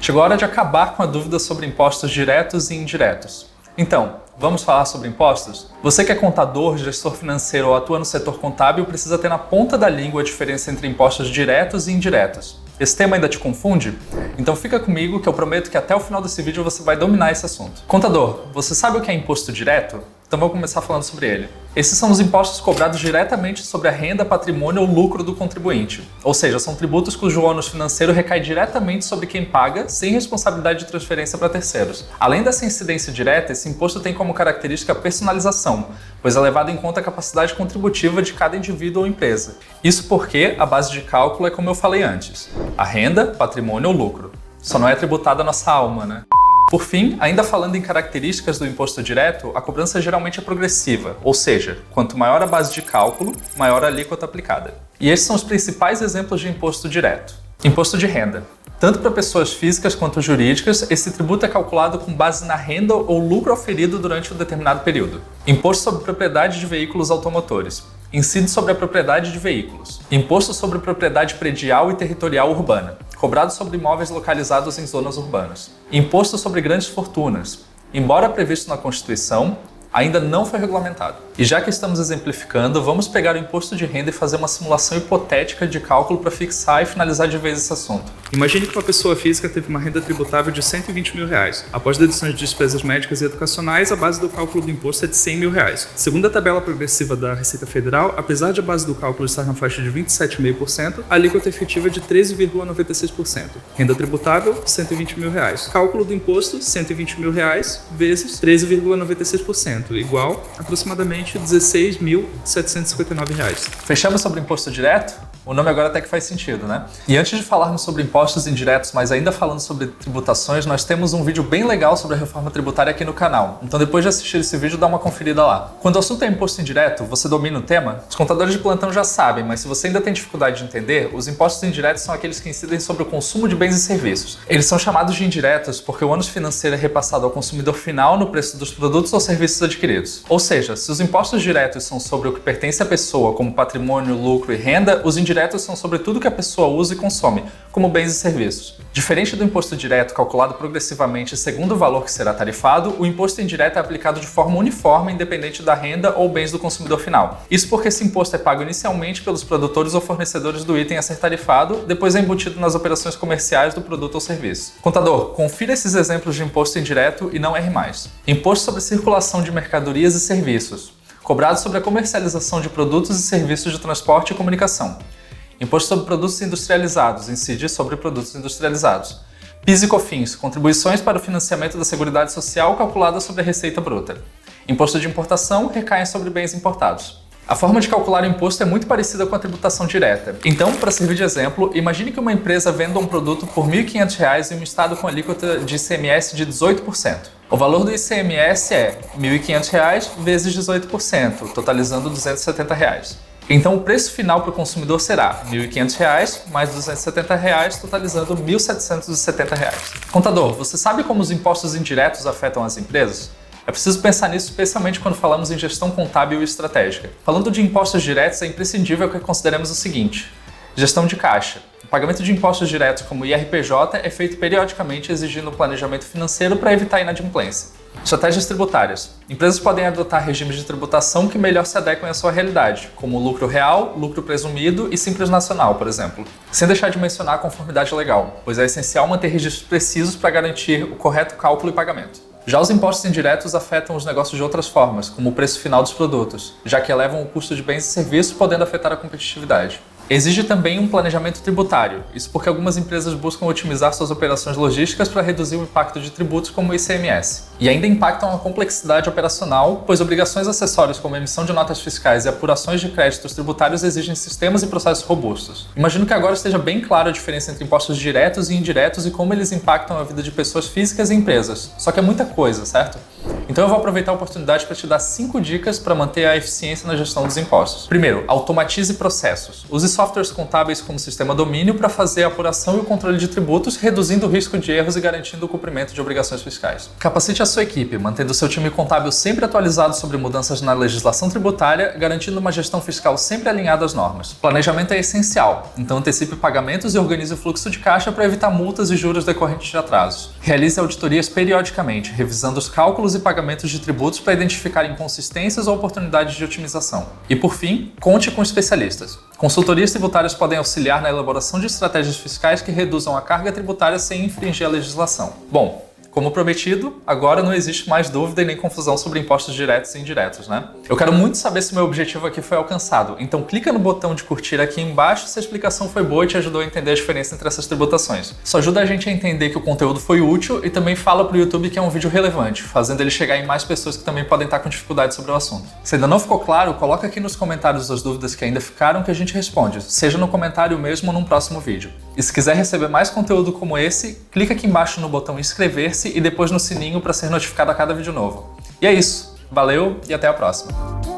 Chegou a hora de acabar com a dúvida sobre impostos diretos e indiretos. Então, vamos falar sobre impostos? Você que é contador, gestor financeiro ou atua no setor contábil precisa ter na ponta da língua a diferença entre impostos diretos e indiretos. Esse tema ainda te confunde? Então fica comigo que eu prometo que até o final desse vídeo você vai dominar esse assunto. Contador, você sabe o que é imposto direto? Então vamos começar falando sobre ele. Esses são os impostos cobrados diretamente sobre a renda, patrimônio ou lucro do contribuinte. Ou seja, são tributos cujo ônus financeiro recai diretamente sobre quem paga, sem responsabilidade de transferência para terceiros. Além dessa incidência direta, esse imposto tem como característica a personalização, pois é levado em conta a capacidade contributiva de cada indivíduo ou empresa. Isso porque a base de cálculo é como eu falei antes: a renda, patrimônio ou lucro. Só não é tributada a nossa alma, né? Por fim, ainda falando em características do imposto direto, a cobrança geralmente é progressiva, ou seja, quanto maior a base de cálculo, maior a alíquota aplicada. E esses são os principais exemplos de imposto direto. Imposto de renda. Tanto para pessoas físicas quanto jurídicas, esse tributo é calculado com base na renda ou lucro oferido durante um determinado período. Imposto sobre propriedade de veículos automotores. Incide sobre a propriedade de veículos. Imposto sobre propriedade predial e territorial urbana, cobrado sobre imóveis localizados em zonas urbanas. Imposto sobre grandes fortunas. Embora previsto na Constituição, ainda não foi regulamentado. E já que estamos exemplificando, vamos pegar o imposto de renda e fazer uma simulação hipotética de cálculo para fixar e finalizar de vez esse assunto. Imagine que uma pessoa física teve uma renda tributável de R$120 mil. Após deduções de despesas médicas e educacionais, a base do cálculo do imposto é de R$100 mil. Segundo a tabela progressiva da Receita Federal, apesar de a base do cálculo estar na faixa de 27,5%, a alíquota efetiva é de 13,96%. Renda tributável, R$120 mil. Cálculo do imposto, R$120 mil vezes 13,96%, igual aproximadamente R$16.759. Fechamos sobre imposto direto? O nome agora até que faz sentido, né? E antes de falarmos sobre impostos indiretos, mas ainda falando sobre tributações, nós temos um vídeo bem legal sobre a reforma tributária aqui no canal. Então depois de assistir esse vídeo, dá uma conferida lá. Quando o assunto é imposto indireto, você domina o tema? Os contadores de plantão já sabem, mas se você ainda tem dificuldade de entender, os impostos indiretos são aqueles que incidem sobre o consumo de bens e serviços. Eles são chamados de indiretos porque o ônus financeiro é repassado ao consumidor final no preço dos produtos ou serviços adquiridos. Ou seja, se os impostos diretos são sobre o que pertence à pessoa, como patrimônio, lucro e renda, os indiretos são sobre tudo que a pessoa usa e consome, como bens e serviços. Diferente do imposto direto calculado progressivamente segundo o valor que será tarifado, o imposto indireto é aplicado de forma uniforme, independente da renda ou bens do consumidor final. Isso porque esse imposto é pago inicialmente pelos produtores ou fornecedores do item a ser tarifado, depois é embutido nas operações comerciais do produto ou serviço. Contador, confira esses exemplos de imposto indireto e não erre mais. Imposto sobre circulação de mercadorias e serviços, cobrado sobre a comercialização de produtos e serviços de transporte e comunicação. Imposto sobre produtos industrializados, incide sobre produtos industrializados. PIS e COFINS, contribuições para o financiamento da Seguridade Social calculada sobre a receita bruta. Imposto de importação, recaem sobre bens importados. A forma de calcular o imposto é muito parecida com a tributação direta. Então, para servir de exemplo, imagine que uma empresa venda um produto por R$ 1.500 em um estado com alíquota de ICMS de 18%. O valor do ICMS é R$ 1.500 vezes 18%, totalizando R$ 270. Então o preço final para o consumidor será R$ 1.500 mais R$ 270, totalizando R$ 1.770. Contador, você sabe como os impostos indiretos afetam as empresas? É preciso pensar nisso especialmente quando falamos em gestão contábil e estratégica. Falando de impostos diretos, é imprescindível que consideremos o seguinte: gestão de caixa. O pagamento de impostos diretos como IRPJ é feito periodicamente exigindo planejamento financeiro para evitar inadimplência. Estratégias tributárias. Empresas podem adotar regimes de tributação que melhor se adequem à sua realidade, como lucro real, lucro presumido e simples nacional, por exemplo. Sem deixar de mencionar a conformidade legal, pois é essencial manter registros precisos para garantir o correto cálculo e pagamento. Já os impostos indiretos afetam os negócios de outras formas, como o preço final dos produtos, já que elevam o custo de bens e serviços, podendo afetar a competitividade. Exige também um planejamento tributário, isso porque algumas empresas buscam otimizar suas operações logísticas para reduzir o impacto de tributos como o ICMS. E ainda impactam a complexidade operacional, pois obrigações acessórias como emissão de notas fiscais e apurações de créditos tributários exigem sistemas e processos robustos. Imagino que agora esteja bem clara a diferença entre impostos diretos e indiretos e como eles impactam a vida de pessoas físicas e empresas. Só que é muita coisa, certo? Então eu vou aproveitar a oportunidade para te dar 5 dicas para manter a eficiência na gestão dos impostos. Primeiro, automatize processos. Use softwares contábeis como Sistema Domínio para fazer a apuração e o controle de tributos, reduzindo o risco de erros e garantindo o cumprimento de obrigações fiscais. Capacite a sua equipe, mantendo seu time contábil sempre atualizado sobre mudanças na legislação tributária, garantindo uma gestão fiscal sempre alinhada às normas. Planejamento é essencial, então antecipe pagamentos e organize o fluxo de caixa para evitar multas e juros decorrentes de atrasos. Realize auditorias periodicamente, revisando os cálculos e pagamentos de tributos para identificar inconsistências ou oportunidades de otimização. E por fim, conte com especialistas. Consultorias tributárias podem auxiliar na elaboração de estratégias fiscais que reduzam a carga tributária sem infringir a legislação. Bom, como prometido, agora não existe mais dúvida e nem confusão sobre impostos diretos e indiretos, né? Eu quero muito saber se o meu objetivo aqui foi alcançado, então clica no botão de curtir aqui embaixo se a explicação foi boa e te ajudou a entender a diferença entre essas tributações. Isso ajuda a gente a entender que o conteúdo foi útil e também fala pro YouTube que é um vídeo relevante, fazendo ele chegar em mais pessoas que também podem estar com dificuldade sobre o assunto. Se ainda não ficou claro, coloca aqui nos comentários as dúvidas que ainda ficaram que a gente responde, seja no comentário mesmo ou num próximo vídeo. E se quiser receber mais conteúdo como esse, clica aqui embaixo no botão inscrever-se e depois no sininho para ser notificado a cada vídeo novo. E é isso. Valeu e até a próxima.